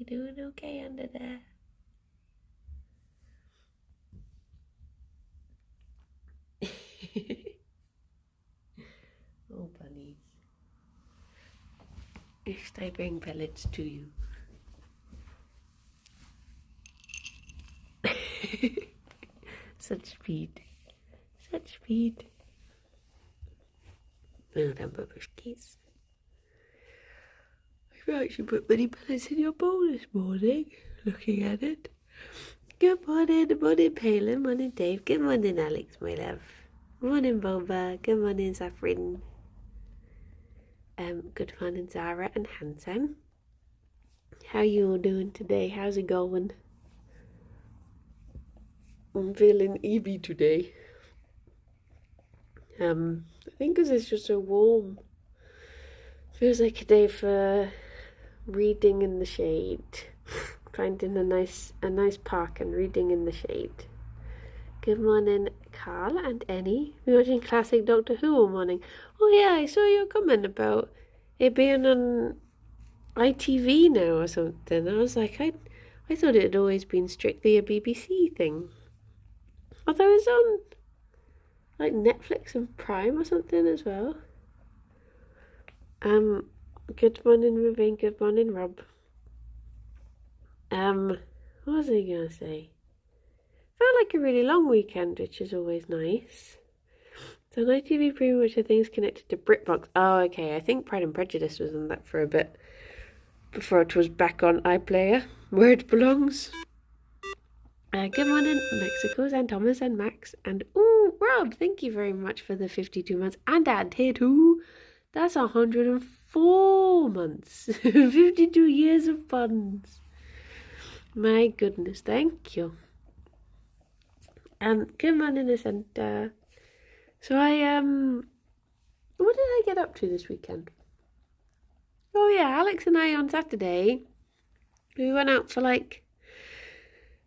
You doing okay under there? Oh, bunnies. Should I bring pellets to you? Such speed. Such speed. Oh, them babushkis. I've actually put many pellets in your bowl this morning, looking at it. Good morning, Palin, morning Dave, good morning Alex, my love. Morning Boba, good morning Saffron. Good morning Zara and Hansen. How you all doing today? How's it going? I'm feeling eepy today. I think because it's just so warm. Feels like a day for reading in the shade. Finding a nice park and reading in the shade. Good morning, Carl and Annie. We're watching classic Doctor Who all morning. Oh yeah, I saw your comment about it being on ITV now or something. I was like, I thought it had always been strictly a BBC thing. Although it's on like Netflix and Prime or something as well. Good morning, Ruben. Good morning, Rob. What was I gonna say? Felt like a really long weekend, which is always nice. It's on ITV Premium, which I think is connected to BritBox. Oh, okay. I think Pride and Prejudice was on that for a bit before it was back on iPlayer, where it belongs. Good morning, Mexico's and Thomas and Max. And Rob, thank you very much for the 52 months. And Dad here too. That's 104 months. 52 years of buns. My goodness, thank you. Good morning, Ascenta. So what did I get up to this weekend? Oh yeah, Alex and I on Saturday, we went out for like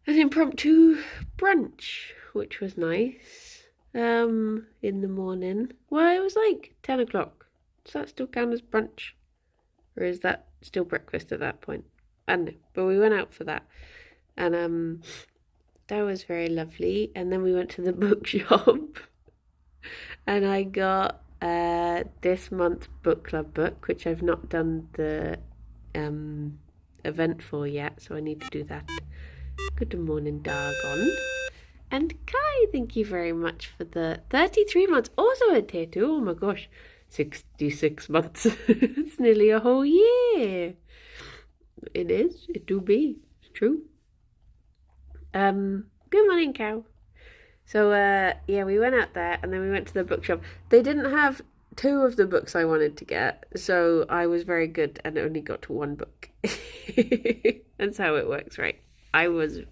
an impromptu brunch, which was nice. In the morning. Well, it was like 10 o'clock. Does that still count as brunch? Or is that still breakfast at that point? I don't know, but we went out for that. And that was very lovely. And then we went to the bookshop. And I got this month's book club book, which I've not done the event for yet, so I need to do that. Good morning, Dargon. And Kai, thank you very much for the 33 months. Also a tattoo. Oh my gosh, 66 months. It's nearly a whole year. It is. It do be. It's true. Good morning, cow. So, yeah, we went out there and then we went to the bookshop. They didn't have two of the books I wanted to get, so I was very good and only got one book. That's how it works, right? I was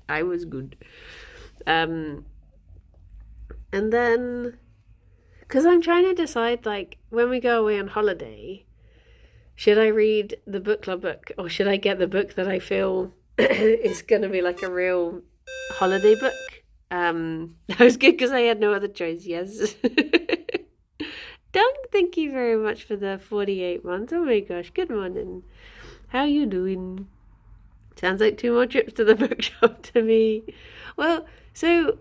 good. And then, because I'm trying to decide, like, when we go away on holiday, should I read the book club book or should I get the book that I feel is going to be like a real holiday book? That was good because I had no other choice, yes. Dunk, thank you very much for the 48 months. Oh my gosh, good morning. How you doing? Sounds like 2 more trips to the bookshop to me. Well, so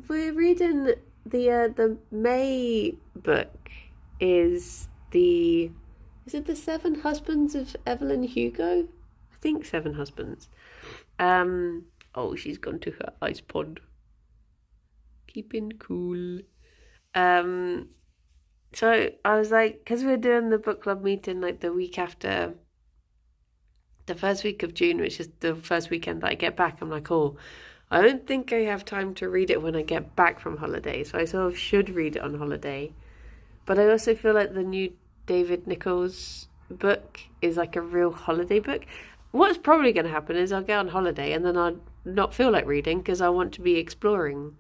we're reading the May book is it the 7 Husbands of Evelyn Hugo? I think 7 Husbands. Oh, she's gone to her ice pond. Keeping cool. So I was like, because we're doing the book club meeting like the week after the first week of June, which is the first weekend that I get back, I'm like, oh, I don't think I have time to read it when I get back from holiday, so I sort of should read it on holiday. But I also feel like the new David Nichols book is like a real holiday book. What's probably going to happen is I'll get on holiday and then I'll not feel like reading because I want to be exploring.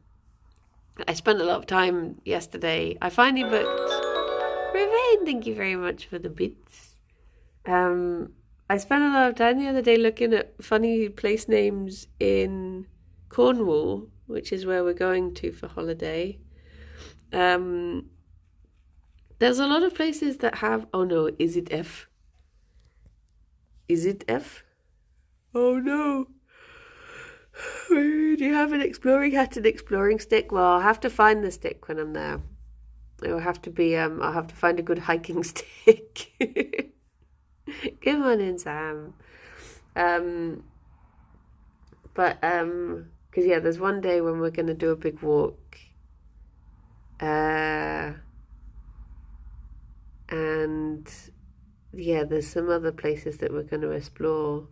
I spent a lot of time yesterday. I finally booked... Remain, thank you very much for the bits. I spent a lot of time the other day looking at funny place names in Cornwall, which is where we're going to for holiday. There's a lot of places that have... Oh no, is it F? Is it F? Oh no. Do you have an exploring hat and exploring stick? Well, I'll have to find the stick when I'm there. It'll have to be, I'll have to find a good hiking stick. Come on in, Sam. Because yeah, there's one day when we're going to do a big walk. And yeah, there's some other places that we're going to explore.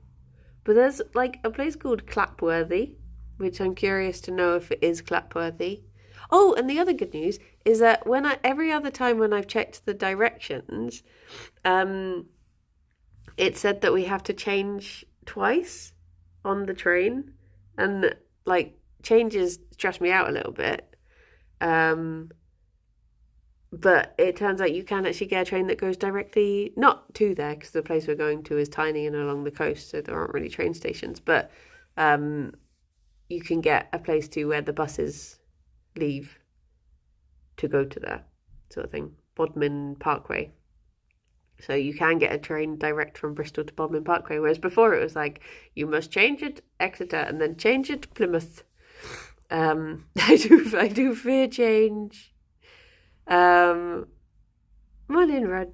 But there's like a place called Clapworthy, which I'm curious to know if it is Clapworthy. Oh, and the other good news is that every other time when I've checked the directions, it said that we have to change twice on the train, and like changes stress me out a little bit. But it turns out you can actually get a train that goes directly, not to there, because the place we're going to is tiny and along the coast, so there aren't really train stations, but you can get a place to where the buses leave to go to there, sort of thing. Bodmin Parkway. So you can get a train direct from Bristol to Bodmin Parkway, whereas before it was like, you must change it Exeter and then change it to Plymouth. I do fear change. Morning, Rog.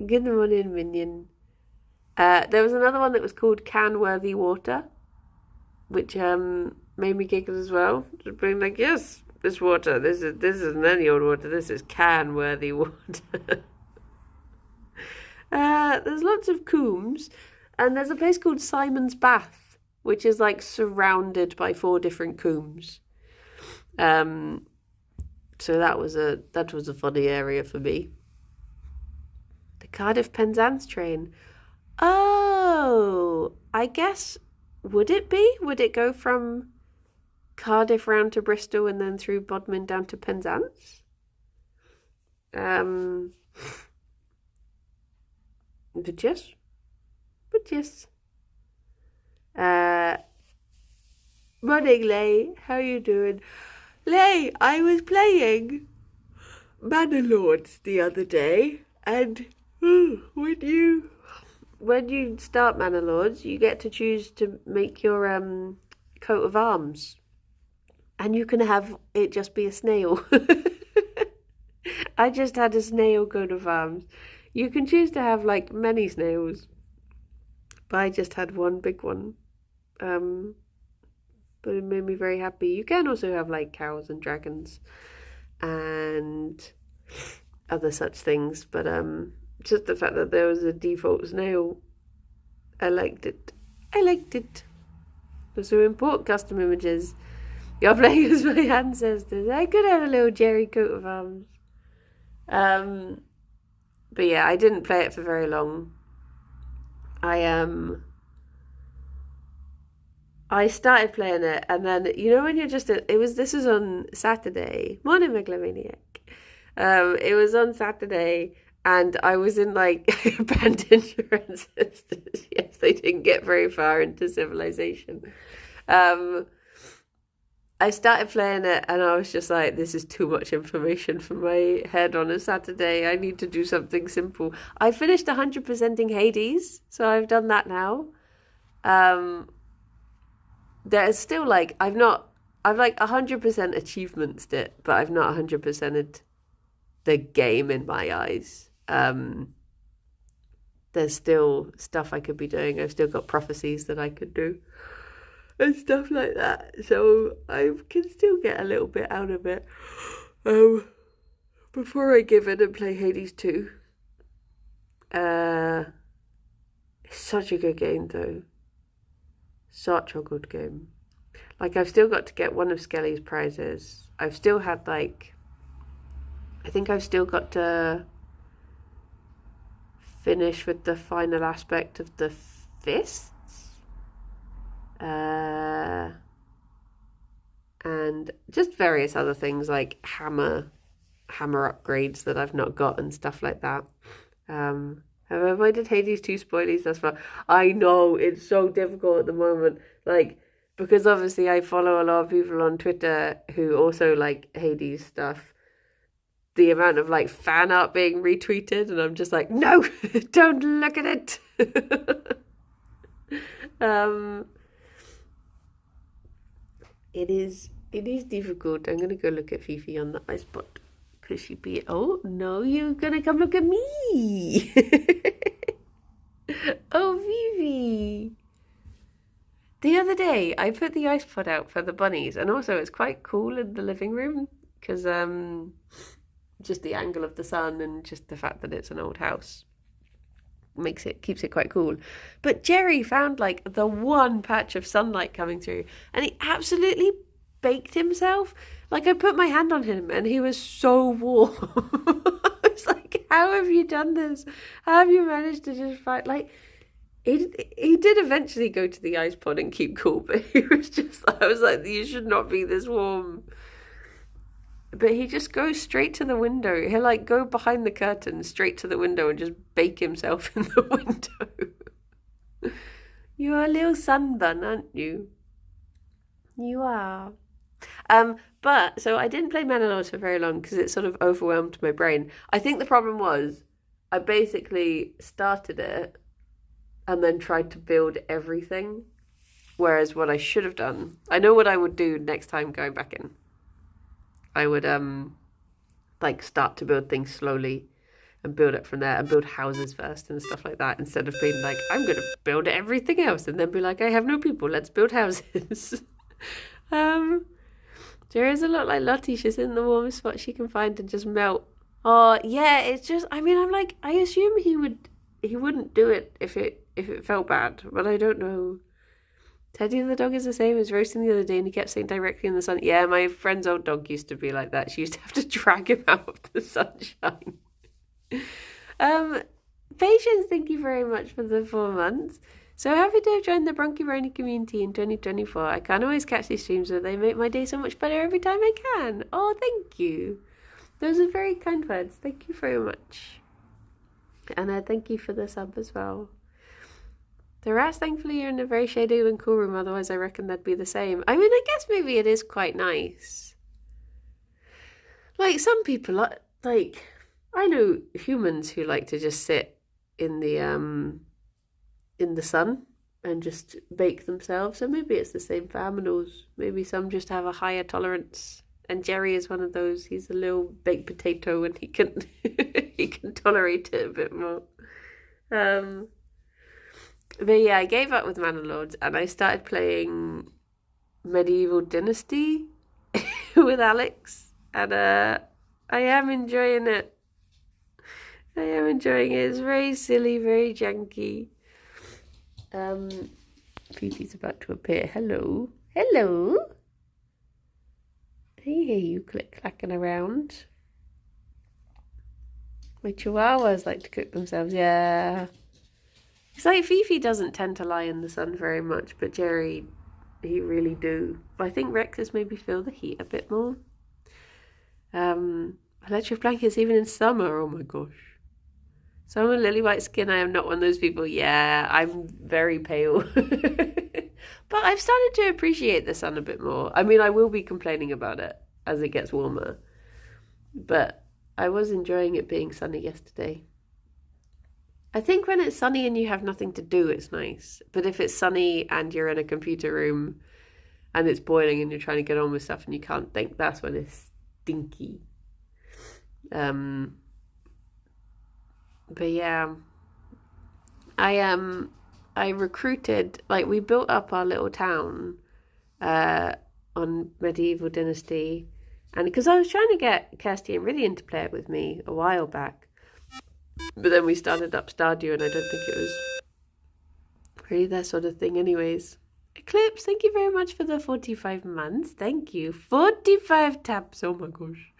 Good morning, Minion. There was another one that was called Canworthy Water, which made me giggle as well. Just being like, yes, this water, this isn't any old water, this is Canworthy water. There's lots of combs, and there's a place called Simon's Bath, which is like surrounded by 4 different combs. So that was a funny area for me. The Cardiff Penzance train. Oh, I guess, would it be? Would it go from Cardiff round to Bristol and then through Bodmin down to Penzance? But yes. Morning, Lay. How are you doing? Lay, I was playing Manor Lords the other day, and when you start Manor Lords, you get to choose to make your coat of arms, and you can have it just be a snail. I just had a snail coat of arms. You can choose to have like many snails, but I just had one big one. But it made me very happy. You can also have like cows and dragons and other such things, but just the fact that there was a default snail, I liked it. So import custom images. You're playing as my ancestors. I could have a little Gerry coat of arms. But yeah, I didn't play it for very long. I started playing it, and then, you know, when you're just, this was on Saturday. Morning, Megalomaniac. It was on Saturday, and I was in, like, abandoned your ancestors. Yes, they didn't get very far into civilization. I started playing it, and I was just like, this is too much information for my head on a Saturday. I need to do something simple. I finished 100%ing Hades, so I've done that now. There's still like, I've like 100% achievemented it, but I've not 100%ed the game in my eyes. There's still stuff I could be doing. I've still got prophecies that I could do and stuff like that. So I can still get a little bit out of it before I give in and play Hades 2. It's such a good game though. Such a good game. Like, I've still got to get one of Skelly's prizes. I've still had, like, I think I've still got to finish with the final aspect of the fists. And just various other things like hammer upgrades that I've not got and stuff like that. Have I avoided Hades 2 spoilies thus far? I know, it's so difficult at the moment. Like, because obviously I follow a lot of people on Twitter who also like Hades stuff. The amount of like fan art being retweeted, and I'm just like, no, don't look at it. um, it is difficult. I'm gonna go look at Fifi on the ice pot because she'd be. Oh no, you're gonna come look at me. Oh, Fifi. The other day, I put the ice pot out for the bunnies, and also it's quite cool in the living room because just the angle of the sun and just the fact that it's an old house keeps it quite cool. But Gerry found like the one patch of sunlight coming through, and he absolutely baked himself. Like I put my hand on him, and he was so warm. I was like, "How have you done this? How have you managed to just fight like?" He did eventually go to the ice pod and keep cool, but he was just, I was like, you should not be this warm. But he just goes straight to the window. He'll like go behind the curtain straight to the window and just bake himself in the window. You're a little sunbun, aren't you? You are. But so I didn't play Menelaus for very long because it sort of overwhelmed my brain. I think the problem was I basically started it and then tried to build everything. Whereas what I should have done, I know what I would do next time going back in. I would like start to build things slowly and build up from there and build houses first and stuff like that, instead of being like, I'm going to build everything else and then be like, I have no people, let's build houses. Jerry's a lot like Lottie. She's in the warmest spot she can find and just melt. Oh yeah, it's just, I mean, I'm like, I assume he wouldn't do it if it felt bad, but I don't know. Teddy the dog is the same as roasting the other day, and he kept saying directly in the sun. Yeah, my friend's old dog used to be like that. She used to have to drag him out of the sunshine. Patience, thank you very much for the 4 months. So happy to have joined the Bronchi Brony community in 2024. I can't always catch these streams, but they make my day so much better every time I can. Oh, thank you. Those are very kind words. Thank you very much. And thank you for the sub as well. The rats, thankfully, are in a very shady and cool room, otherwise I reckon they'd be the same. I mean, I guess maybe it is quite nice. Like, some people, like, I know humans who like to just sit in the sun and just bake themselves, so maybe it's the same for animals. Maybe some just have a higher tolerance, and Gerry is one of those. He's a little baked potato and he can he can tolerate it a bit more. But yeah, I gave up with Manor Lords and I started playing Medieval Dynasty with Alex, and I am enjoying it. I am enjoying it. It's very silly, very janky. Fifi's about to appear. Hello. Hello. I hear you click-clacking around. My chihuahuas like to cook themselves, yeah. It's like Fifi doesn't tend to lie in the sun very much, but Gerry, he really do. But I think Rex's maybe feel the heat a bit more. Electric blankets even in summer, oh my gosh. So I'm a lily white skin, I am not one of those people. Yeah, I'm very pale. But I've started to appreciate the sun a bit more. I mean, I will be complaining about it as it gets warmer. But I was enjoying it being sunny yesterday. I think when it's sunny and you have nothing to do, it's nice. But if it's sunny and you're in a computer room and it's boiling and you're trying to get on with stuff and you can't think, that's when it's stinky. But yeah, I recruited, like, we built up our little town on Medieval Dynasty, and because I was trying to get Kirsty and Rillian to play it with me a while back, but then we started up Stardew and I don't think it was really their sort of thing anyways. Eclipse, thank you very much for the 45 months. Thank you. 45 taps, oh my gosh.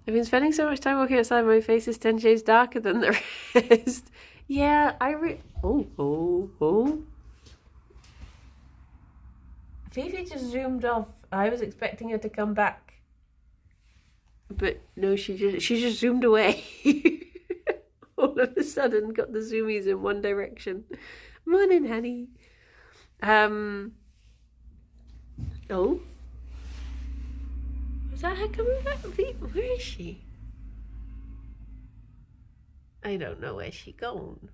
I've been spending so much time walking outside, my face is 10 shades darker than the rest. Yeah, Oh. Fifi just zoomed off. I was expecting her to come back. But no, she just zoomed away. All of a sudden got the zoomies in one direction. Morning, honey. Oh. Was that her coming back? Where is she? I don't know where she gone.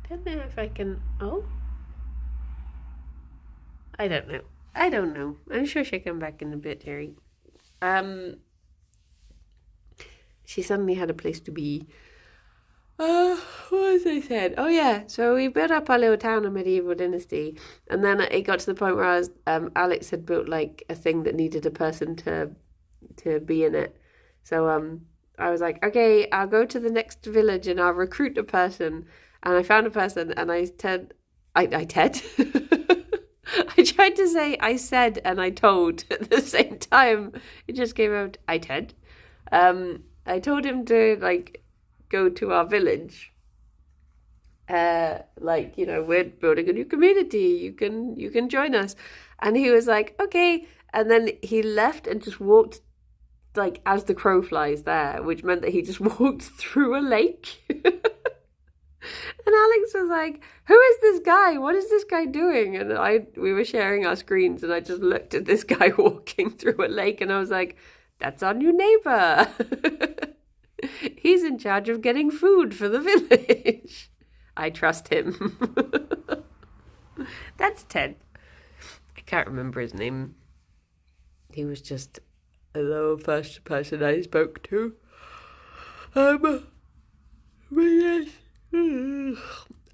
Don't know if I can... Oh? I don't know. I'm sure she'll come back in a bit, Gerry. She suddenly had a place to be. What was I said? Oh yeah, so we built up our little town of Medieval Dynasty, and then it got to the point where Alex had built like a thing that needed a person to be in it. So I was like, okay, I'll go to the next village and I'll recruit a person. And I found a person, and I tried to say I said and I told at the same time. It just came out I told him to like go to our village. We're building a new community. You can join us. And he was like, okay. And then he left and just walked like as the crow flies there, which meant that he just walked through a lake. And Alex was like, who is this guy? What is this guy doing? And we were sharing our screens, and I just looked at this guy walking through a lake, and I was like, that's our new neighbor. He's in charge of getting food for the village. I trust him. That's Ted. I can't remember his name. He was just the first person I spoke to. But yes.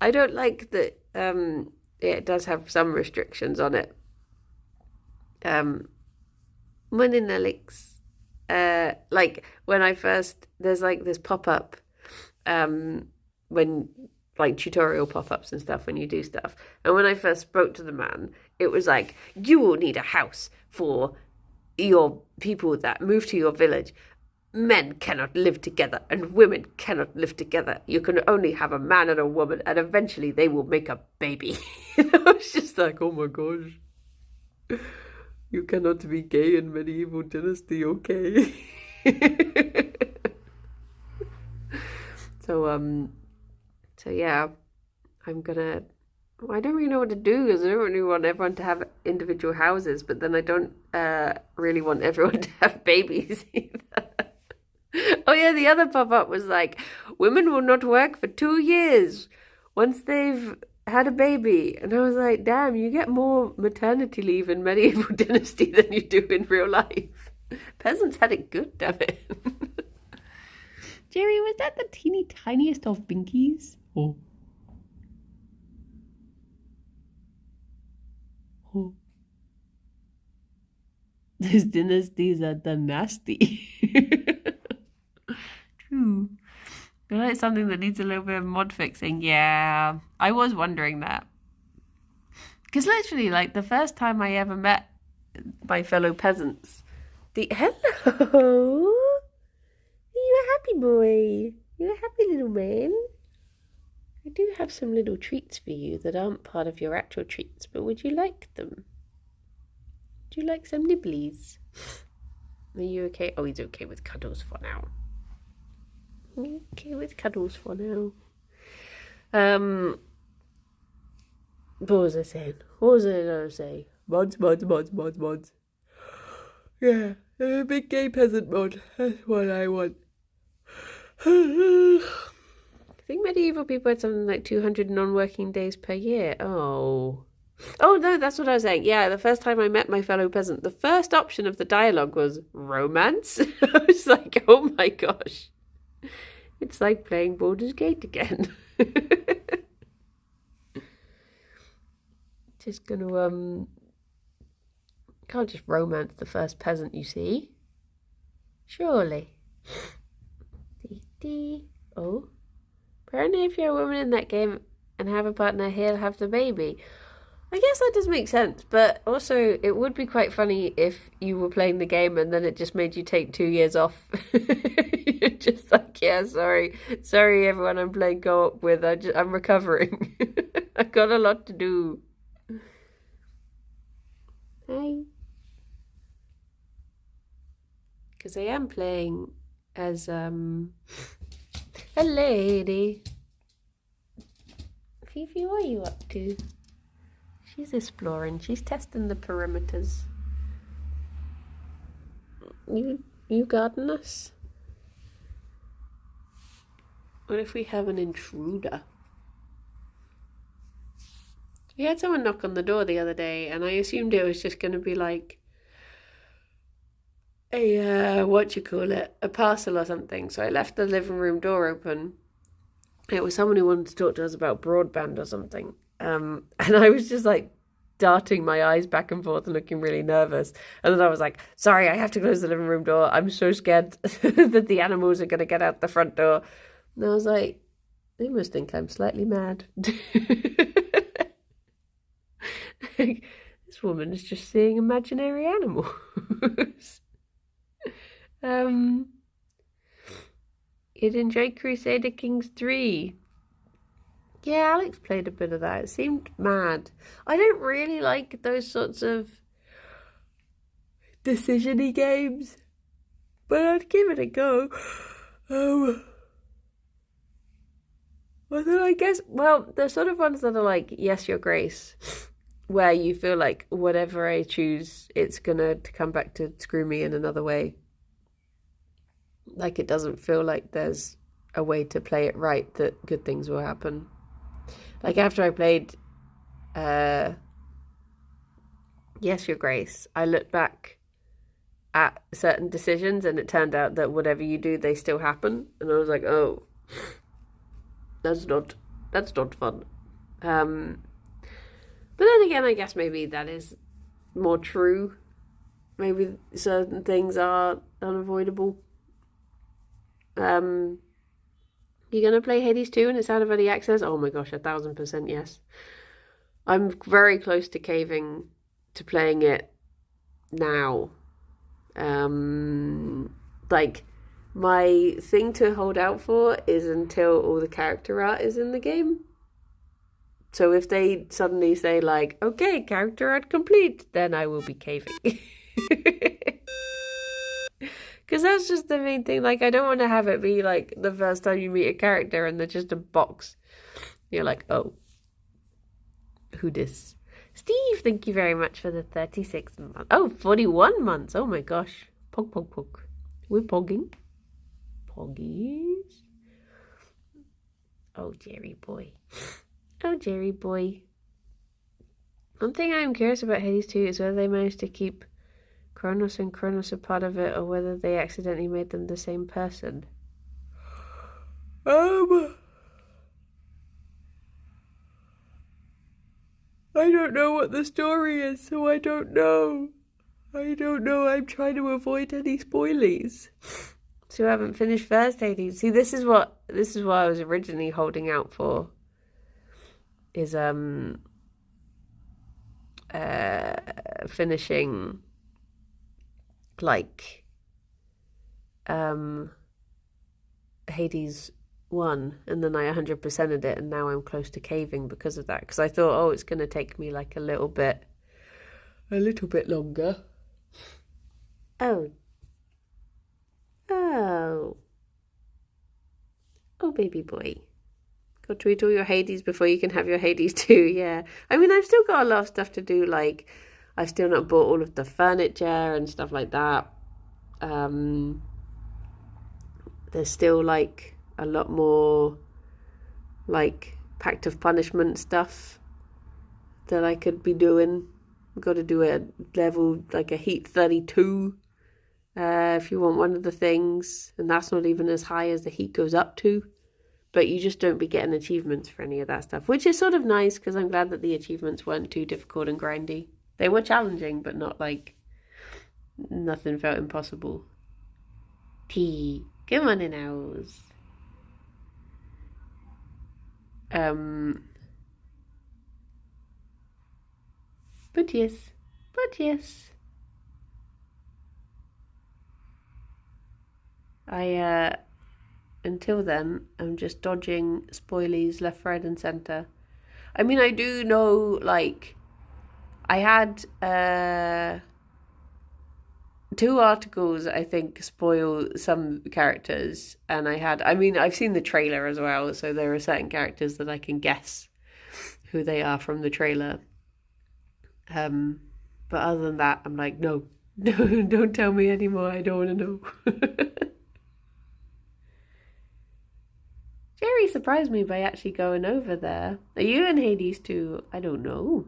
I don't like that it does have some restrictions on it. Morning, Alex. Like when I first, there's like this pop-up when like tutorial pop-ups and stuff when you do stuff. And when I first spoke to the man, it was like, you will need a house for your people that move to your village. Men cannot live together and women cannot live together. You can only have a man and a woman, and eventually they will make a baby. It's just like, oh my gosh. You cannot be gay in Medieval Dynasty, okay? So yeah, I don't really know what to do, because I don't really want everyone to have individual houses, but then I don't really want everyone to have babies either. Oh yeah, the other pop-up was like, women will not work for 2 years once they've had a baby. And I was like, damn, you get more maternity leave in Medieval Dynasty than you do in real life. Peasants had it good, damn it. Gerry, was that the teeny tiniest of binkies? Oh. Oh. These dynasties are the nasty. True. I feel like something that needs a little bit of mod fixing. Yeah, I was wondering that. Because literally, like, the first time I ever met my fellow peasants, hello! Are you a happy boy? You're a happy little man? I do have some little treats for you that aren't part of your actual treats, but would you like them? Would you like some nibblies? Are you okay? Oh, he's okay with cuddles for now. Okay with cuddles for now. What was I saying? What was I going to say? Mods. Yeah, a big gay peasant mod. That's what I want. I think medieval people had something like 200 non-working days per year. Oh no, that's what I was saying. Yeah, the first time I met my fellow peasant, the first option of the dialogue was romance. I was like, oh my gosh. It's like playing Baldur's Gate again. Just gonna, can't just romance the first peasant you see. Surely. Oh. Apparently if you're a woman in that game and have a partner, he'll have the baby. I guess that does make sense, but also it would be quite funny if you were playing the game and then it just made you take 2 years off. You're just like, yeah, sorry everyone I'm playing co-op with, I'm recovering. I've got a lot to do. Hi. Because I am playing as a lady. Fifi, what are you up to? She's exploring. She's testing the perimeters. You garden us? What if we have an intruder? He had someone knock on the door the other day, and I assumed it was just going to be like a a parcel or something. So I left the living room door open. It was someone who wanted to talk to us about broadband or something. And I was just like darting my eyes back and forth and looking really nervous. And then I was like, sorry, I have to close the living room door. I'm so scared that the animals are going to get out the front door. And I was like, they must think I'm slightly mad. Like, this woman is just seeing imaginary animals. You'd enjoy Crusader Kings 3. Yeah, Alex played a bit of that. It seemed mad. I don't really like those sorts of decision-y games, but I'd give it a go. Well, then I guess, the sort of ones that are like, yes, your grace, where you feel like whatever I choose, it's gonna come back to screw me in another way. Like, it doesn't feel like there's a way to play it right that good things will happen. Like, after I played Yes, Your Grace, I looked back at certain decisions and it turned out that whatever you do, they still happen. And I was like, oh, that's not fun. But then again, I guess maybe that is more true. Maybe certain things are unavoidable. You're going to play Hades 2 and it's out of early access? Oh my gosh, 1,000% yes. I'm very close to caving to playing it now. Like, my thing to hold out for is until all the character art is in the game. So if they suddenly say like, okay, character art complete, then I will be caving. Because that's just the main thing. Like, I don't want to have it be like the first time you meet a character and they're just a box. You're like, oh, who dis? Steve, thank you very much for the 36 months. Oh, 41 months. Oh my gosh. Pog. We're pogging. Poggies. Oh, Jerry boy. Oh, Jerry boy. One thing I'm curious about Hades 2 is whether they managed to keep Kronos and Kronos a part of it, or whether they accidentally made them the same person. I don't know what the story is, so I don't know. I'm trying to avoid any spoilies. So I haven't finished first Hades. See, this is what I was originally holding out for. Is finishing like Hades 1, and then I 100%ed it, and now I'm close to caving because of that, because I thought, oh, it's going to take me like a little bit longer. Oh baby boy, got to eat all your Hades before you can have your Hades too. Yeah, I mean, I've still got a lot of stuff to do. Like, I've still not bought all of the furniture and stuff like that. There's still like a lot more like Pact of Punishment stuff that I could be doing. I've got to do a level, like a heat 32 if you want one of the things, and that's not even as high as the heat goes up to, but you just don't be getting achievements for any of that stuff, which is sort of nice, because I'm glad that the achievements weren't too difficult and grindy. They were challenging, but not like, nothing felt impossible. T, come on in, owls. But yes. I, until then, I'm just dodging spoilies left, right, and centre. I mean, I do know, like, I had 2 articles, I think, spoil some characters, and I've seen the trailer as well, so there are certain characters that I can guess who they are from the trailer. But other than that, I'm like, no, don't tell me anymore, I don't want to know. Gerry surprised me by actually going over there. Are you and Hades too? I don't know.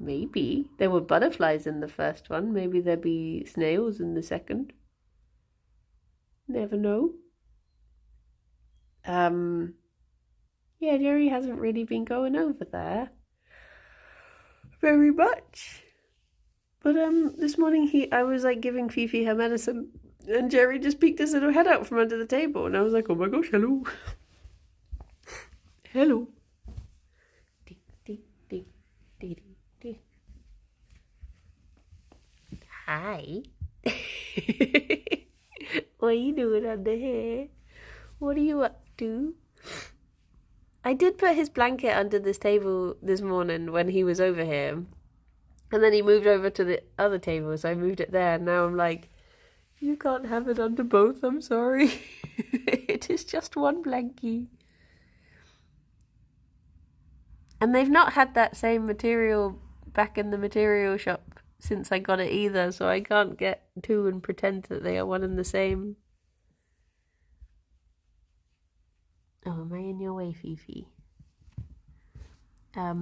Maybe. There were butterflies in the first one. Maybe there'll be snails in the second. Never know. Yeah, Gerry hasn't really been going over there very much. But this morning I was like giving Fifi her medicine, and Gerry just peeked his little head out from under the table, and I was like, oh my gosh, hello. Hello. Hi. What are you doing under here? What are you up to? I did put his blanket under this table this morning when he was over here. And then he moved over to the other table, so I moved it there. And now I'm like, you can't have it under both, I'm sorry. It is just one blankie. And they've not had that same material back in the material shop since I got it either, so I can't get two and pretend that they are one and the same. Oh, am I in your way, Fifi? But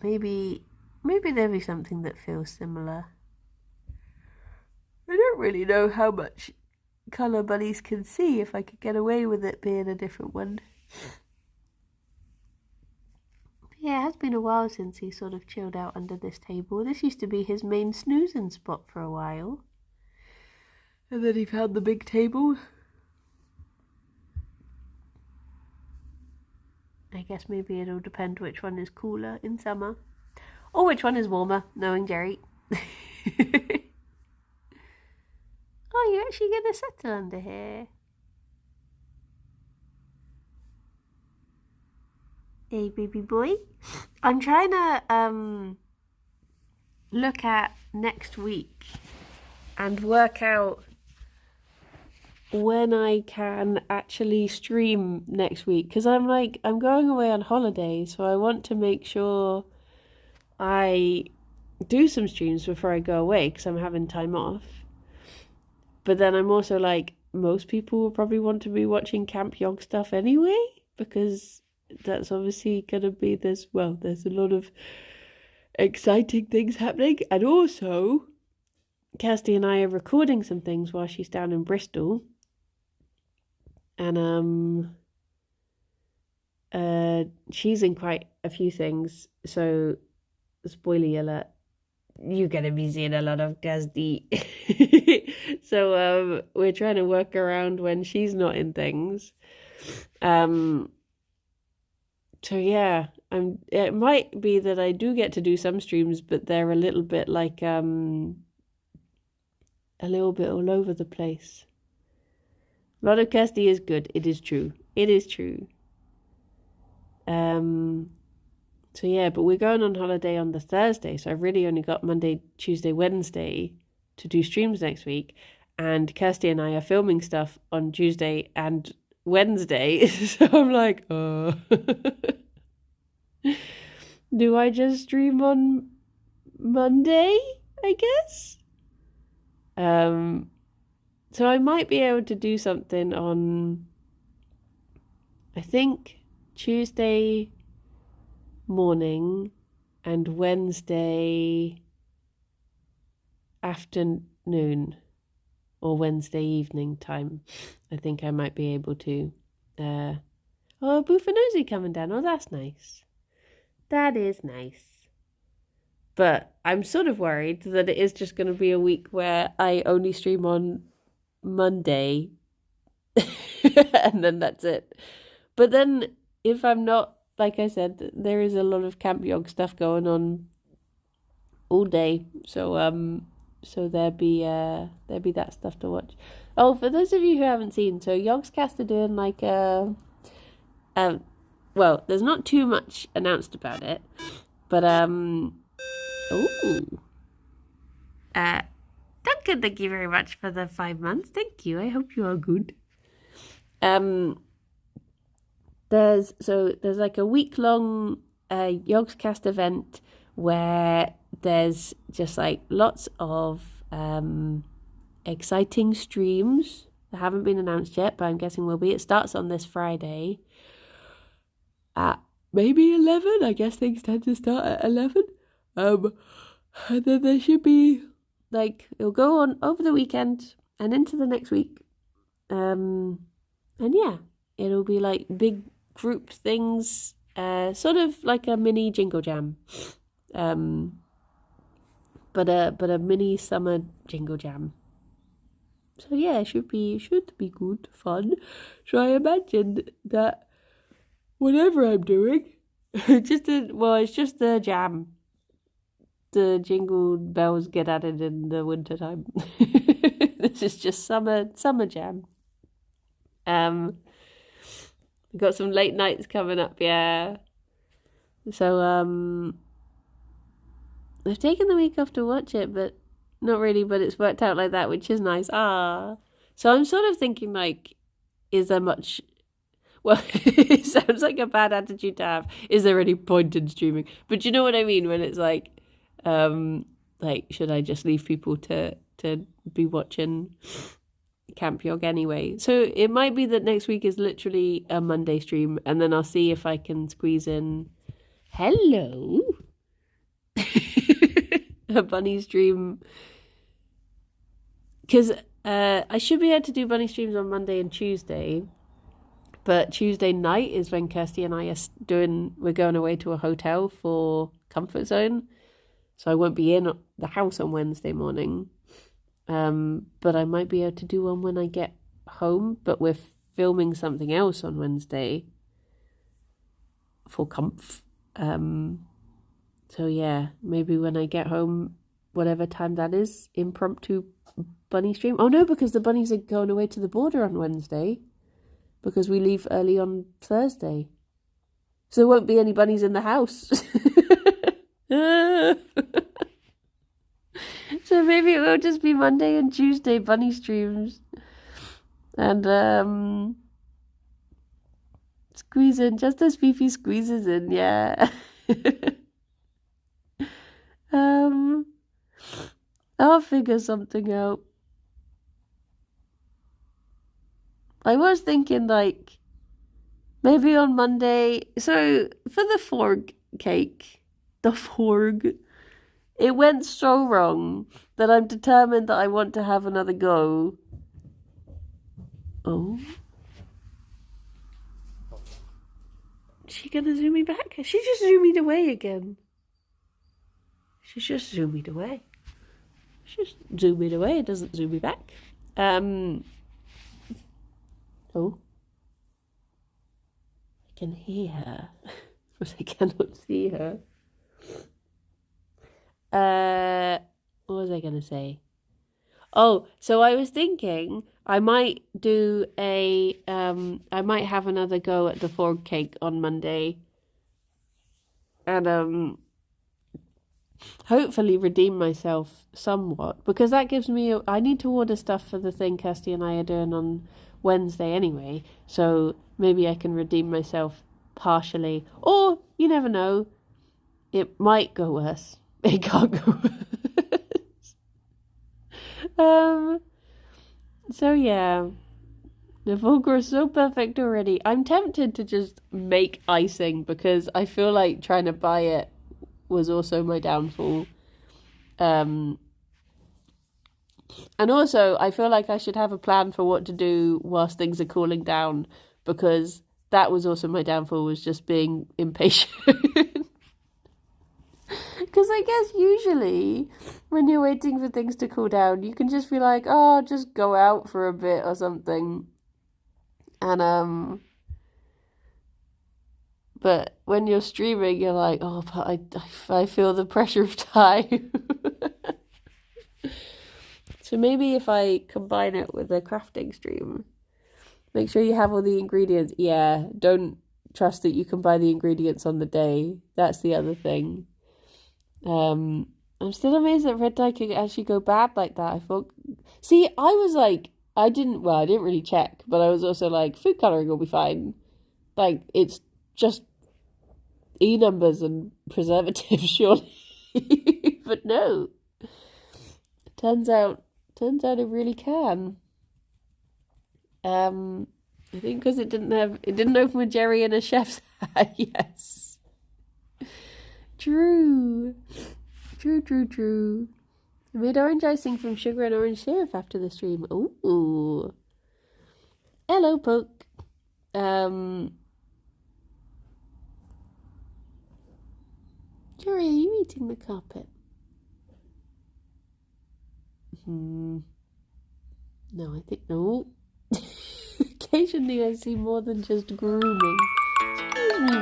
maybe there'll be something that feels similar. I don't really know how much colour bunnies can see if I could get away with it being a different one. Yeah, it has been a while since he sort of chilled out under this table. This used to be his main snoozing spot for a while. And then he found the big table. I guess maybe it'll depend which one is cooler in summer. Or which one is warmer, knowing Gerry. Oh, you're actually going to settle under here. Hey, baby boy. I'm trying to look at next week and work out when I can actually stream next week, because I'm going away on holiday, so I want to make sure I do some streams before I go away because I'm having time off. But then I'm also like, most people will probably want to be watching Camp Yog stuff anyway, because that's obviously going to be there's a lot of exciting things happening. And also, Kirsty and I are recording some things while she's down in Bristol. And she's in quite a few things, so spoiler alert, you're going to be seeing a lot of Kirsty. So we're trying to work around when she's not in things. So yeah, it might be that I do get to do some streams, but they're a little bit like a little bit all over the place. A lot of Kirsty is good. It is true. It is true. So yeah, but we're going on holiday on the Thursday, so I've really only got Monday, Tuesday, Wednesday to do streams next week. And Kirsty and I are filming stuff on Tuesday and Wednesday, so I'm like, oh. Do I just stream on Monday, I guess? So I might be able to do something on, I think, Tuesday morning and Wednesday afternoon or Wednesday evening time. I think I might be able to. Oh, Bufanosi coming down. Oh, that's nice. That is nice. But I'm sort of worried that it is just going to be a week where I only stream on Monday and then that's it. But then if I'm not, like I said, there is a lot of Camp Yog stuff going on all day. So there'll be that stuff to watch. Oh, for those of you who haven't seen, so Yogscast are doing like well, there's not too much announced about it, but Duncan, thank you very much for the 5 months. Thank you. I hope you are good. There's like a week-long Yogscast event where there's just like lots of exciting streams They haven't been announced yet, but I'm guessing will be. It starts on this Friday at maybe 11. I guess things tend to start at 11. And then there should be, like, it'll go on over the weekend and into the next week. And yeah, it'll be like big group things, sort of like a mini Jingle Jam. But a mini summer Jingle Jam. So yeah, it should be good fun. So I imagine that whatever I'm doing, it's just the jam. The jingle bells get added in the winter time. This is just summer jam. We've got some late nights coming up, yeah. So I've taken the week off to watch it, but not really, but it's worked out like that, which is nice. So I'm sort of thinking, like, is there much... Well, it sounds like a bad attitude to have. Is there any point in streaming? But you know what I mean when it's like, should I just leave people to be watching Camp Yog anyway? So it might be that next week is literally a Monday stream, and then I'll see if I can squeeze in... Hello? A bunny stream. Because I should be able to do bunny streams on Monday and Tuesday. But Tuesday night is when Kirsty and I we're going away to a hotel for Comfort Zone. So I won't be in the house on Wednesday morning. But I might be able to do one when I get home. But we're filming something else on Wednesday for Comf. So yeah, maybe when I get home, whatever time that is, impromptu bunny stream. Oh no, because the bunnies are going away to the border on Wednesday. Because we leave early on Thursday. So there won't be any bunnies in the house. So maybe it will just be Monday and Tuesday bunny streams. And squeeze in, just as Fifi squeezes in, yeah. I'll figure something out. I was thinking, like, maybe on Monday. So for the forg cake, it went so wrong that I'm determined that I want to have another go. Oh. Is she gonna zoom me back? She just zoomed away again. She's just zoomed away. She's just zoomed away. It doesn't zoom me back. Oh. I can hear her, but I cannot see her. What was I going to say? Oh, so I was thinking I might do I might have another go at the forg cake on Monday. And hopefully redeem myself somewhat. Because that gives me... I need to order stuff for the thing Kirsty and I are doing on Wednesday anyway. So maybe I can redeem myself partially. Or, you never know, it might go worse. It can't go worse. So yeah, the vulgar is so perfect already. I'm tempted to just make icing because I feel like trying to buy it was also my downfall. And also I feel like I should have a plan for what to do whilst things are cooling down, because that was also my downfall, was just being impatient. Because I guess usually when you're waiting for things to cool down, you can just be like, oh, just go out for a bit or something. And, but when you're streaming, you're like, oh, but I feel the pressure of time. So maybe if I combine it with a crafting stream, make sure you have all the ingredients. Yeah, don't trust that you can buy the ingredients on the day. That's the other thing. I'm still amazed that red dye can actually go bad like that. I thought, see, I was like, I didn't really check, but I was also like, food colouring will be fine. Like, it's just E numbers and preservatives, surely. But no. Turns out it really can. I think because it didn't open with Gerry and a chef's hat. Yes. True. True. I made orange icing from sugar and orange syrup after the stream. Ooh. Hello, Poke. Gerry, are you eating the carpet? No, I think no. Occasionally I see more than just grooming.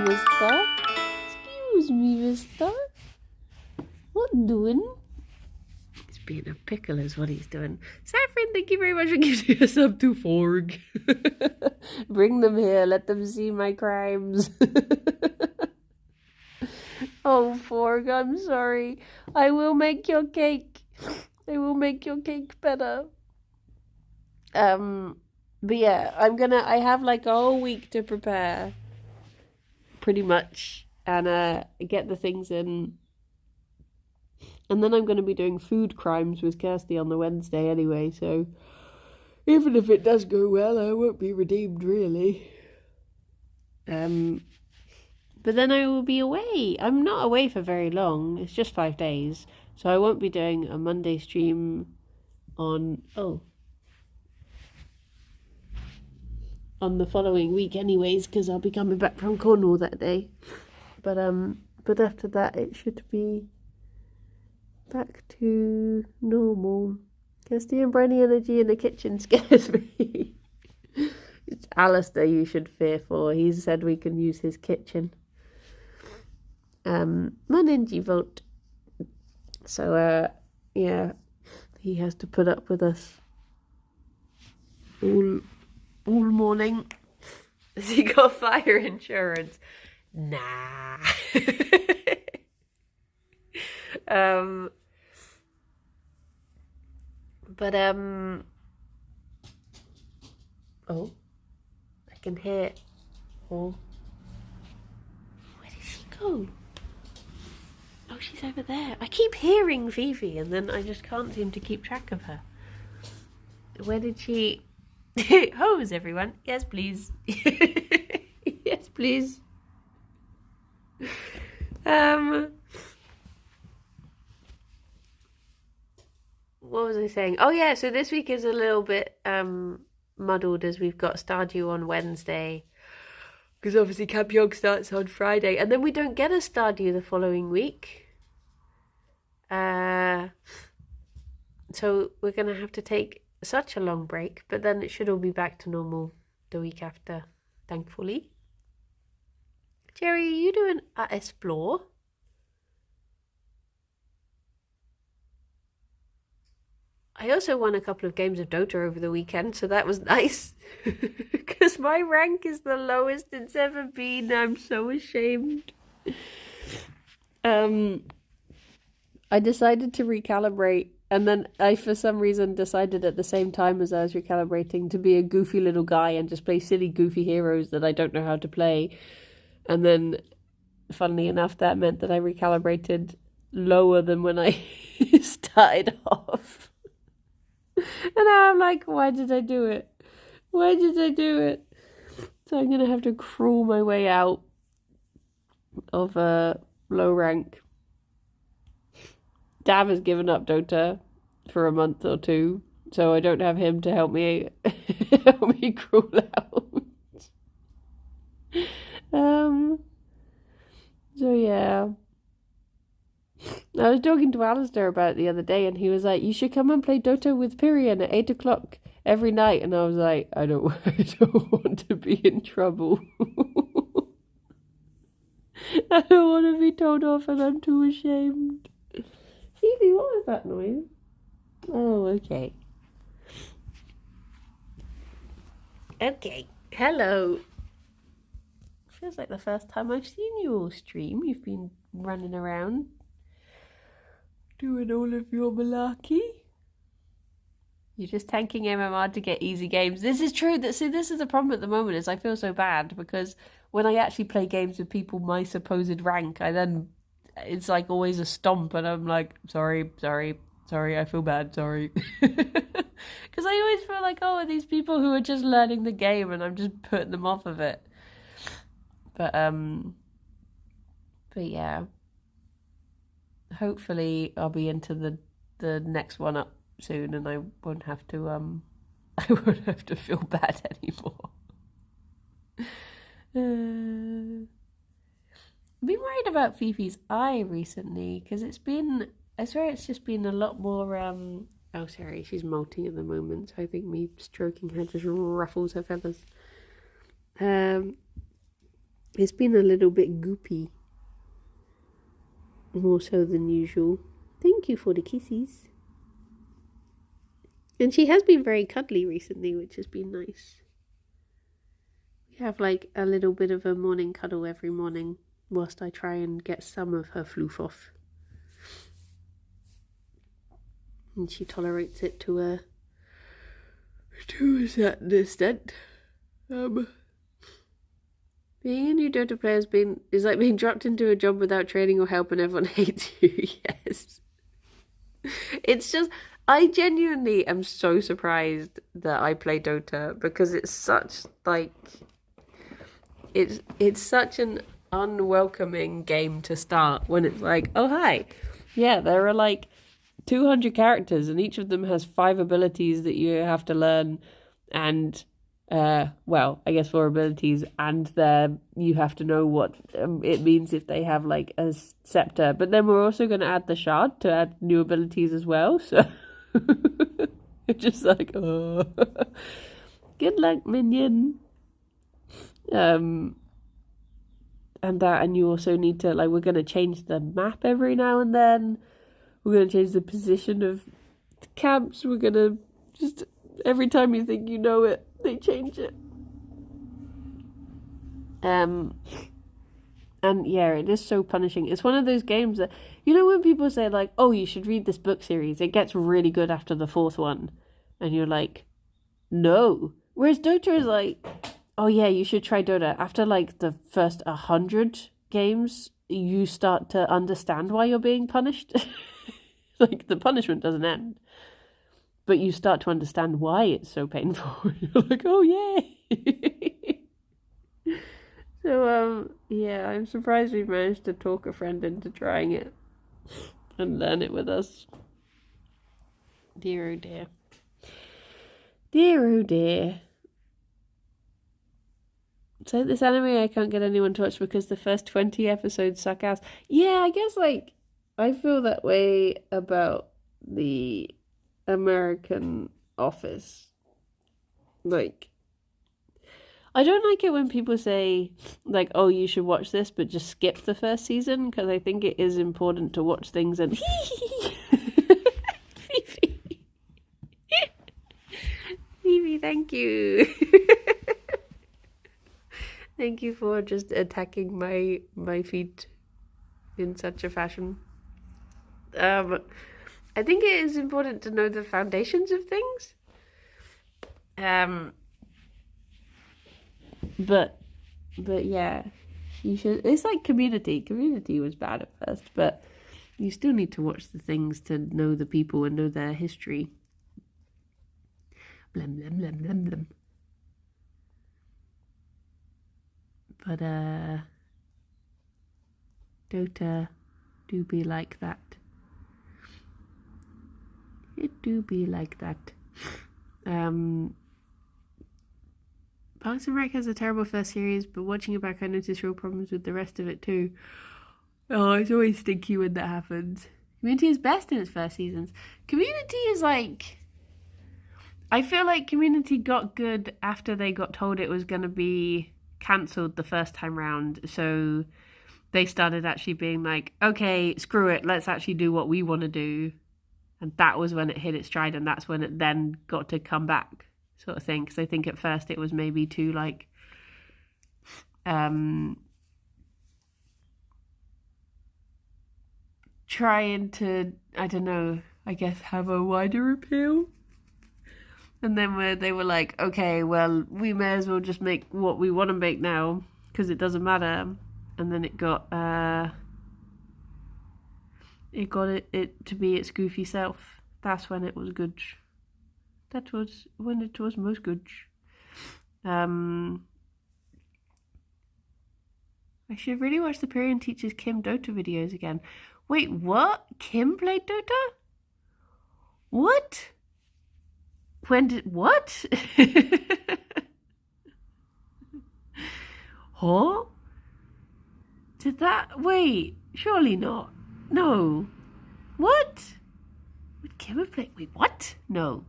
Excuse me, mister. What doing? He's being a pickle is what he's doing. Saffron, thank you very much for giving us up to Forg. Bring them here. Let them see my crimes. Oh, Forg, I'm sorry. I will make your cake. I will make your cake better. But yeah, I have like a whole week to prepare. Pretty much. And get the things in. And then I'm going to be doing food crimes with Kirsty on the Wednesday anyway, so even if it does go well, I won't be redeemed, really. But then I will be away. I'm not away for very long. It's just 5 days. So I won't be doing a Monday stream on the following week anyways, because I'll be coming back from Cornwall that day. But after that, it should be back to normal. Kirsty and briny energy in the kitchen scares me. It's Alistair you should fear for. He said we can use his kitchen. Maninji vote. So yeah, he has to put up with us all morning. Has he got fire insurance? Nah. Oh, I can hear. Oh, where did she go? Oh, she's over there. I keep hearing Fifi, and then I just can't seem to keep track of her. Where did she? Hose, everyone. Yes, please. Yes, please. What was I saying? Oh yeah, so this week is a little bit muddled as we've got Stardew on Wednesday, because obviously Camp Yog starts on Friday, and then we don't get a Stardew the following week. So we're gonna have to take such a long break, but then it should all be back to normal the week after, thankfully. Gerry, are you doing a explore? I also won a couple of games of Dota over the weekend, so that was nice. Because my rank is the lowest it's ever been. I'm so ashamed. I decided to recalibrate, and then I, for some reason, decided at the same time as I was recalibrating to be a goofy little guy and just play silly, goofy heroes that I don't know how to play. And then, funnily enough, that meant that I recalibrated lower than when I started off. And now I'm like, why did I do it? Why did I do it? So I'm going to have to crawl my way out of a low rank. Dav has given up Dota for a month or two, so I don't have him to help me crawl out. So yeah. I was talking to Alistair about it the other day, and he was like, you should come and play Dota with Pyrian at 8 o'clock every night. And I was like, I don't want to be in trouble. I don't want to be told off, and I'm too ashamed. Phoebe, what was that noise? Oh, okay. Okay, hello. Feels like the first time I've seen you all stream. You've been running around doing all of your malarkey. You're just tanking MMR to get easy games. This is true. This is the problem at the moment, is I feel so bad because when I actually play games with people my supposed rank, it's like always a stomp, and I'm like, sorry, I feel bad, sorry. Because Because I always feel like, oh, are these people who are just learning the game and I'm just putting them off of it. But yeah. Hopefully I'll be into the next one up soon and I won't have to feel bad anymore. I've been worried about Fifi's eye recently because I swear it's just been a lot more, oh sorry, she's molting at the moment, so I think me stroking her just ruffles her feathers. It's been a little bit goopy. More so than usual. Thank you for the kisses. And she has been very cuddly recently, which has been nice. We have like a little bit of a morning cuddle every morning whilst I try and get some of her floof off. And she tolerates it to a certain extent. Being a new Dota player is like being dropped into a job without training or help and everyone hates you. Yes. It's just, I genuinely am so surprised that I play Dota because it's such like, it's such an unwelcoming game to start when it's like, oh hi, yeah, there are like 200 characters and each of them has 5 abilities that you have to learn and well, I guess 4 abilities, and you have to know what it means if they have like a scepter. But then we're also going to add the shard to add new abilities as well. So it's just like, oh, good luck, minion. And you also need to like, we're going to change the map every now and then. We're going to change the position of camps. We're going to just every time you think you know it, they change it. And yeah, it is so punishing. It's one of those games that, you know, when people say like, oh, you should read this book series, it gets really good after the 4th one. And you're like, no. Whereas Dota is like, oh yeah, you should try Dota. After like the first 100 games, you start to understand why you're being punished. Like the punishment doesn't end. But you start to understand why it's so painful. You're like, oh, yay. So, yeah, I'm surprised we've managed to talk a friend into trying it and learn it with us. Dear, oh, dear. Dear, oh, dear. So this anime I can't get anyone to watch because the first 20 episodes suck ass. Yeah, I guess, like, I feel that way about the American Office. Like, I don't like it when people say like, oh, you should watch this but just skip the first season, because I think it is important to watch things and Phoebe, thank you. Thank you for just attacking my feet in such a fashion. I think it is important to know the foundations of things. But yeah, you should. It's like Community. Community was bad at first, but you still need to watch the things to know the people and know their history. Blum blum blum blum blum. But Dota do be like that. It do be like that. Parks and Rec has a terrible first series, but watching it back I notice real problems with the rest of it too. Oh, it's always stinky when that happens. Community is best in its first seasons. Community is like, I feel like Community got good after they got told it was going to be cancelled the first time round, so they started actually being like, okay, screw it, let's actually do what we want to do. And that was when it hit its stride, and that's when it then got to come back, sort of thing. Because I think at first it was maybe too, like, trying to, I don't know, I guess have a wider appeal. And then where they were like, okay, well, we may as well just make what we want to make now, because it doesn't matter. And then it got it to be its goofy self. That's when it was good. That was when it was most good. I should really watch the Period Teaches Kim Dota videos again. Wait, what? Kim played Dota? What? When did... What? Huh? Did that... Wait, surely not. No. What? Would Kim have played... Wait, what? No.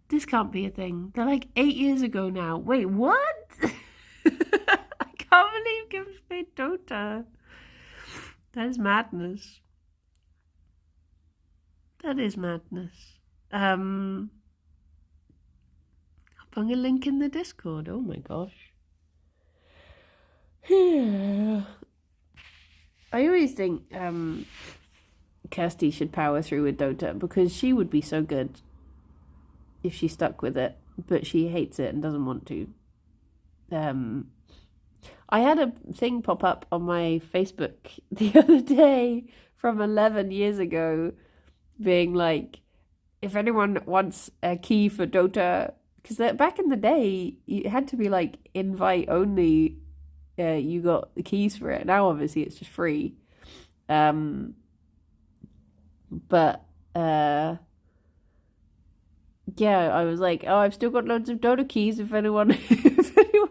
This can't be a thing. They're like 8 years ago now. Wait, what? I can't believe Kim's played Dota. That is madness. That is madness. I'll put a link in the Discord. Oh my gosh. I always think Kirsty should power through with Dota because she would be so good if she stuck with it, but she hates it and doesn't want to. I had a thing pop up on my Facebook the other day from 11 years ago being like, if anyone wants a key for Dota, because back in the day, it had to be like invite only, you got the keys for it. Now, obviously, it's just free. But yeah, I was like, oh, I've still got loads of Dota keys if anyone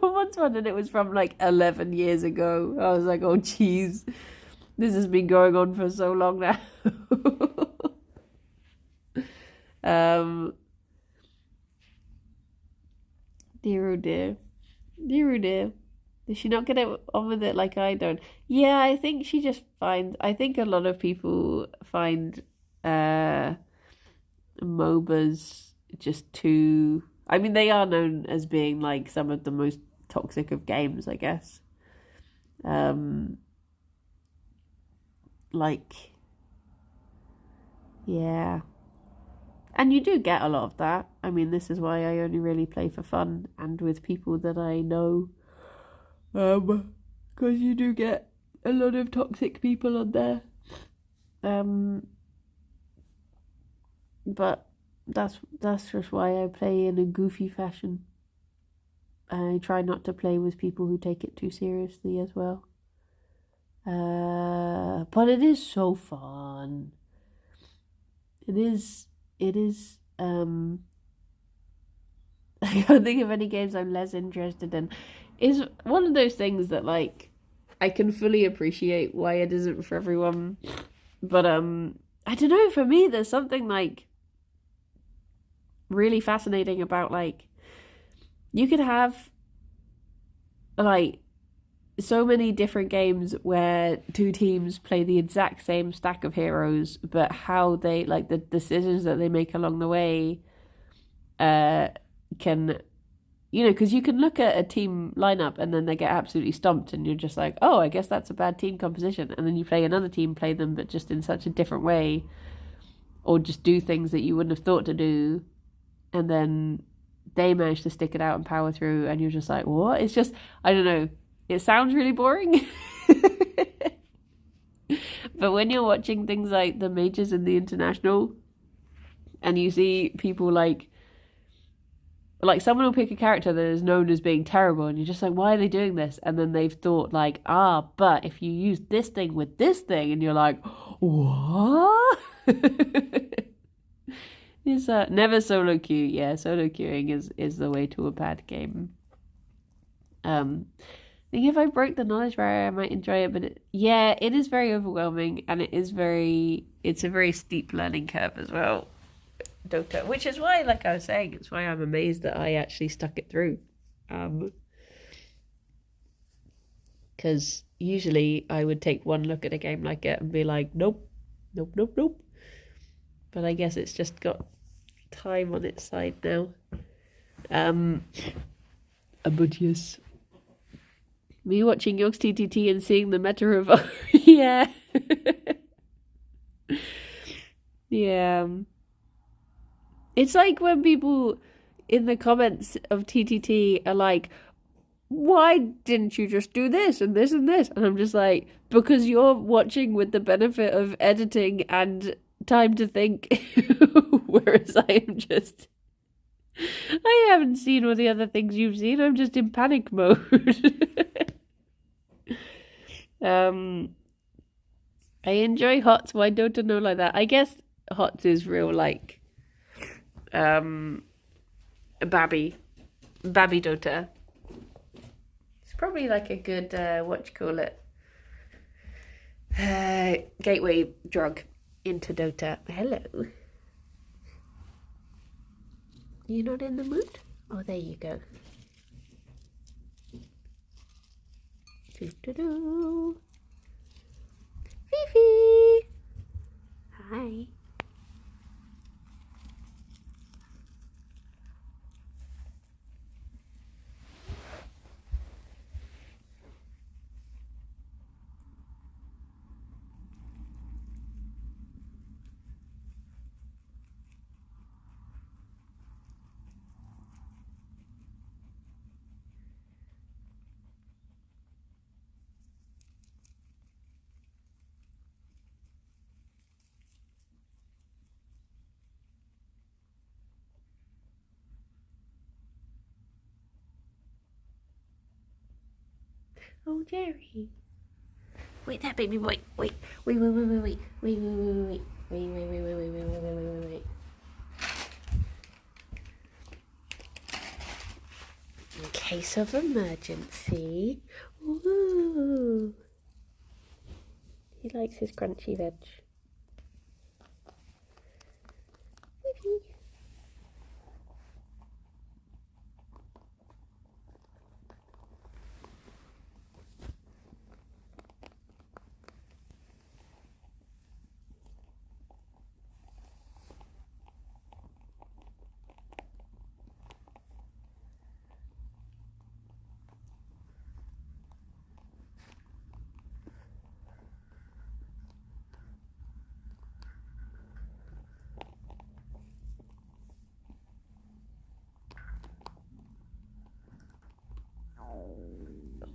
wants one. And it was from like 11 years ago. I was like, oh, geez, this has been going on for so long now. Dear, oh dear. Dear, oh dear. Does she not get on with it like I don't? Yeah, I think she just finds... I think a lot of people find MOBAs just too... I mean, they are known as being like some of the most toxic of games, I guess. Like, yeah. And you do get a lot of that. I mean, this is why I only really play for fun and with people that I know. Because you do get a lot of toxic people on there. But that's just why I play in a goofy fashion. I try not to play with people who take it too seriously as well. But it is so fun. It is I can't think of any games I'm less interested in. It's one of those things that, like, I can fully appreciate why it isn't for everyone. But I don't know, for me there's something like really fascinating about, like, you could have like so many different games where two teams play the exact same stack of heroes, but how they, like, the decisions that they make along the way can, you know, because you can look at a team lineup and then they get absolutely stomped and you're just like, oh, I guess that's a bad team composition. And then you play another team, play them, but just in such a different way, or just do things that you wouldn't have thought to do. And then they manage to stick it out and power through. And you're just like, what? It's just, I don't know. It sounds really boring. But when you're watching things like the majors and the international and you see people like someone will pick a character that is known as being terrible and you're just like, why are they doing this? And then they've thought like, but if you use this thing with this thing, and you're like, what? It's never solo queue. Yeah, solo queuing is the way to a bad game. I think if I broke the knowledge barrier, I might enjoy it, but it is very overwhelming, and it's a very steep learning curve as well, Dota, which is why, like I was saying, it's why I'm amazed that I actually stuck it through. Because usually I would take one look at a game like it and be like, nope. But I guess it's just got time on its side now. But yes. Me watching Yogs TTT and seeing the meta of yeah. Yeah. It's like when people in the comments of TTT are like, why didn't you just do this and this and this? And I'm just like, because you're watching with the benefit of editing and time to think Whereas I am just... I haven't seen all the other things you've seen. I'm just in panic mode. I enjoy Hots. Why don't I know like that? I guess Hots is real like Babby Dota. It's probably like a good gateway drug into Dota. Hello. You not in the mood? Oh, there you go. Doo-doo-doo. Fifi! Hi. Oh, Gerry. Wait, that baby boy. Wait. In case of emergency. Ooh. He likes his crunchy veg.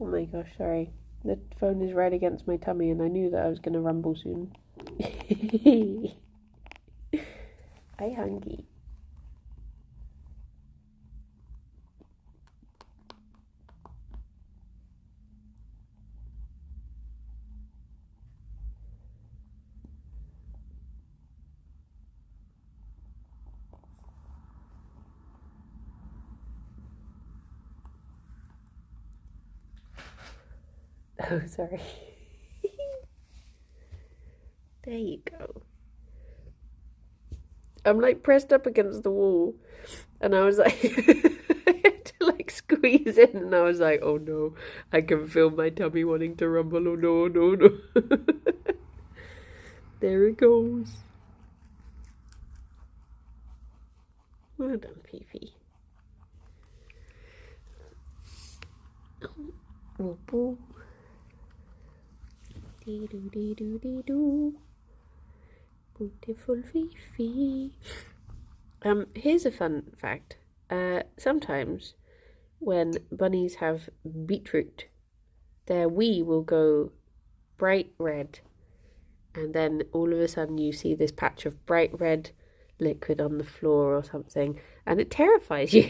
Oh my gosh, sorry. The phone is right against my tummy and I knew that I was going to rumble soon. I hungry. Oh, sorry. There you go. I'm like pressed up against the wall and I was like, I had to like squeeze in and I was like, oh no, I can feel my tummy wanting to rumble. Oh no, no, no. There it goes. Well done, Fifi. Oh, boo. Dee doo dee doo dee doo. Beautiful Fifi. Here's a fun fact. Sometimes when bunnies have beetroot, their wee will go bright red, and then all of a sudden you see this patch of bright red liquid on the floor or something, and it terrifies you.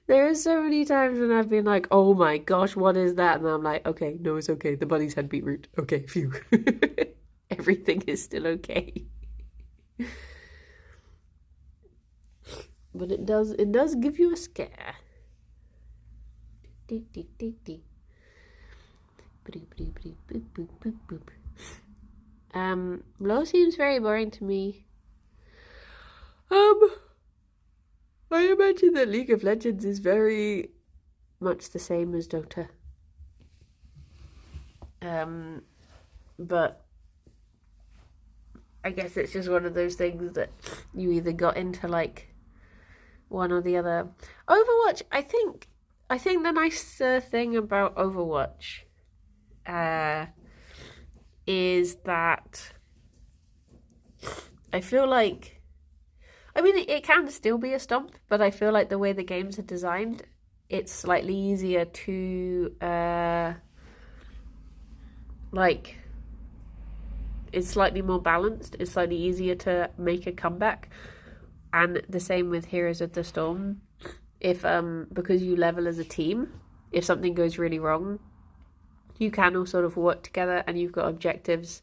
There are so many times when I've been like, oh my gosh, what is that? And I'm like, okay, no, it's okay. The bunnies had beetroot. Okay, phew. Everything is still okay. But it does give you a scare. Low seems very boring to me. I imagine that League of Legends is very much the same as Dota. But I guess it's just one of those things that you either got into like one or the other. Overwatch, I think the nice thing about Overwatch is that I feel like, I mean, it can still be a stomp, but I feel like the way the games are designed, it's slightly easier to, like, is slightly more balanced. It's slightly easier to make a comeback. And the same with Heroes of the Storm. If because you level as a team, if something goes really wrong, you can all sort of work together and you've got objectives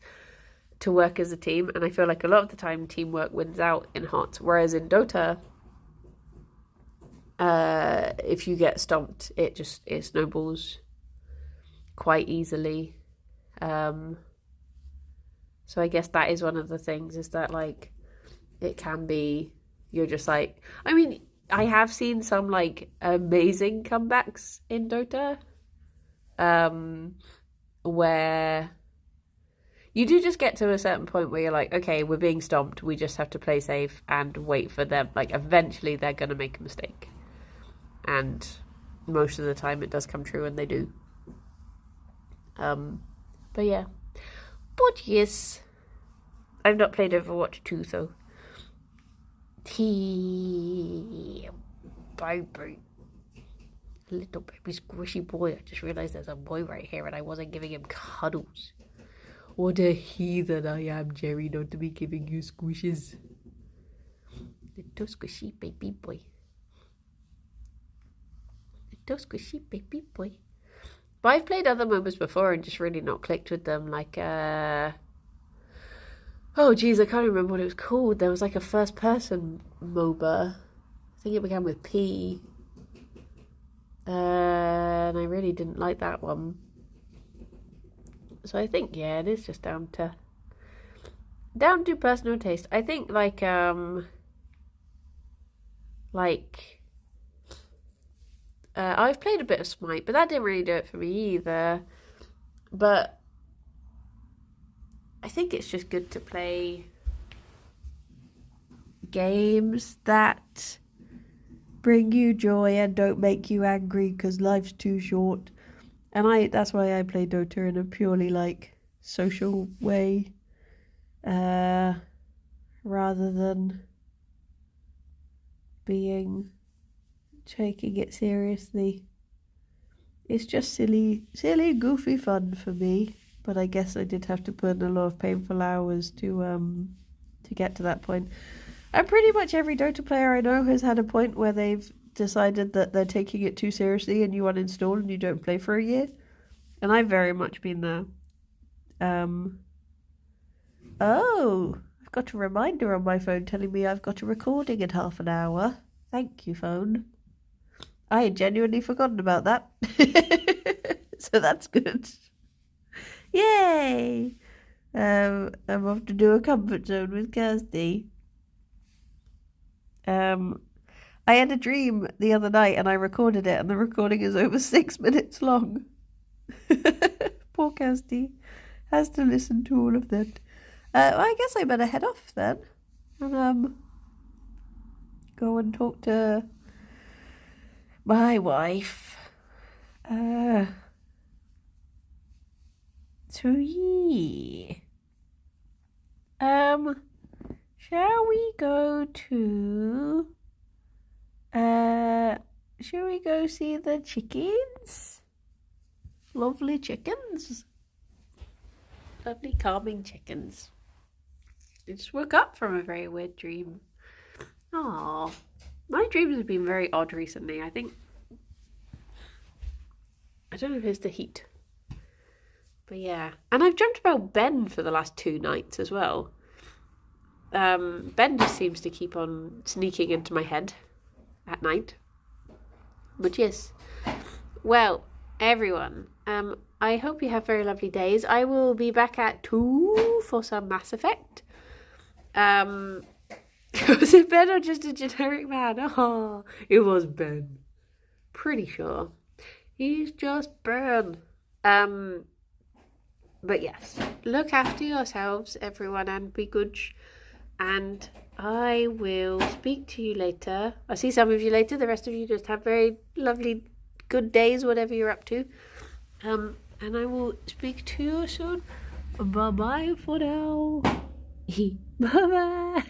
to work as a team. And I feel like a lot of the time teamwork wins out in HOTS. Whereas in Dota, if you get stomped, it snowballs quite easily. So I guess that is one of the things, is that like it can be, you're just like, I mean, I have seen some like amazing comebacks in Dota, where you do just get to a certain point where you're like, okay, we're being stomped, we just have to play safe and wait for them. Like eventually they're gonna make a mistake, and most of the time it does come true, and they do. But yeah. But yes, I've not played Overwatch 2, so baby, little baby squishy boy. I just realised there's a boy right here, and I wasn't giving him cuddles. What a heathen I am, Gerry, not to be giving you squishes. Little squishy baby boy. Little squishy baby boy. But I've played other MOBAs before and just really not clicked with them. Like, oh geez, I can't remember what it was called. There was like a first-person MOBA. I think it began with P. And I really didn't like that one. So I think, yeah, it is just down to personal taste. I think like I've played a bit of Smite, but that didn't really do it for me either. But I think it's just good to play games that bring you joy and don't make you angry, because life's too short. And that's why I play Dota in a purely like social way, rather than taking it seriously. It's just silly, goofy fun for me. But I guess I did have to put in a lot of painful hours to get to that point. And pretty much every Dota player I know has had a point where they've decided that they're taking it too seriously and you uninstall and you don't play for a year. And I've very much been there. Oh, I've got a reminder on my phone telling me I've got a recording in half an hour. Thank you, phone. I had genuinely forgotten about that. So that's good. Yay! I'm off to do a comfort zone with Kirsty. I had a dream the other night and I recorded it, and the recording is over 6 minutes long. Poor Kirsty has to listen to all of that. Well, I guess I better head off then and go and talk to my wife. So yeah. Shall we go see the chickens? Lovely chickens. Lovely calming chickens. I just woke up from a very weird dream. Aww. My dreams have been very odd recently, I think. I don't know if it's the heat. But yeah. And I've dreamt about Ben for the last 2 nights as well. Ben just seems to keep on sneaking into my head at night. But yes. Well, everyone, I hope you have very lovely days. I will be back at 2 for some Mass Effect. Was it Ben or just a generic man? Oh, it was Ben. Pretty sure. He's just Ben. But yes, look after yourselves, everyone, and be good. And I will speak to you later. I'll see some of you later. The rest of you just have very lovely, good days, whatever you're up to. And I will speak to you soon. Bye-bye for now. Bye-bye.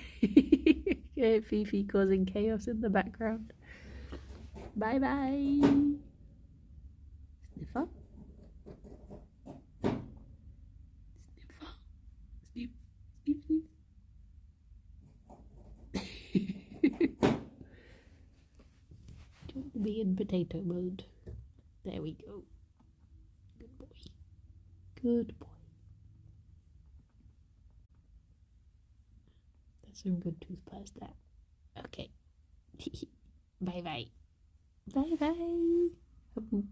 Yeah, Fifi causing chaos in the background. Bye-bye. Sniffer. Sniffer. Sniffer. be in potato mode. There we go. Good boy. Good boy. That's some good toothpaste there. Okay. Bye bye. Bye bye.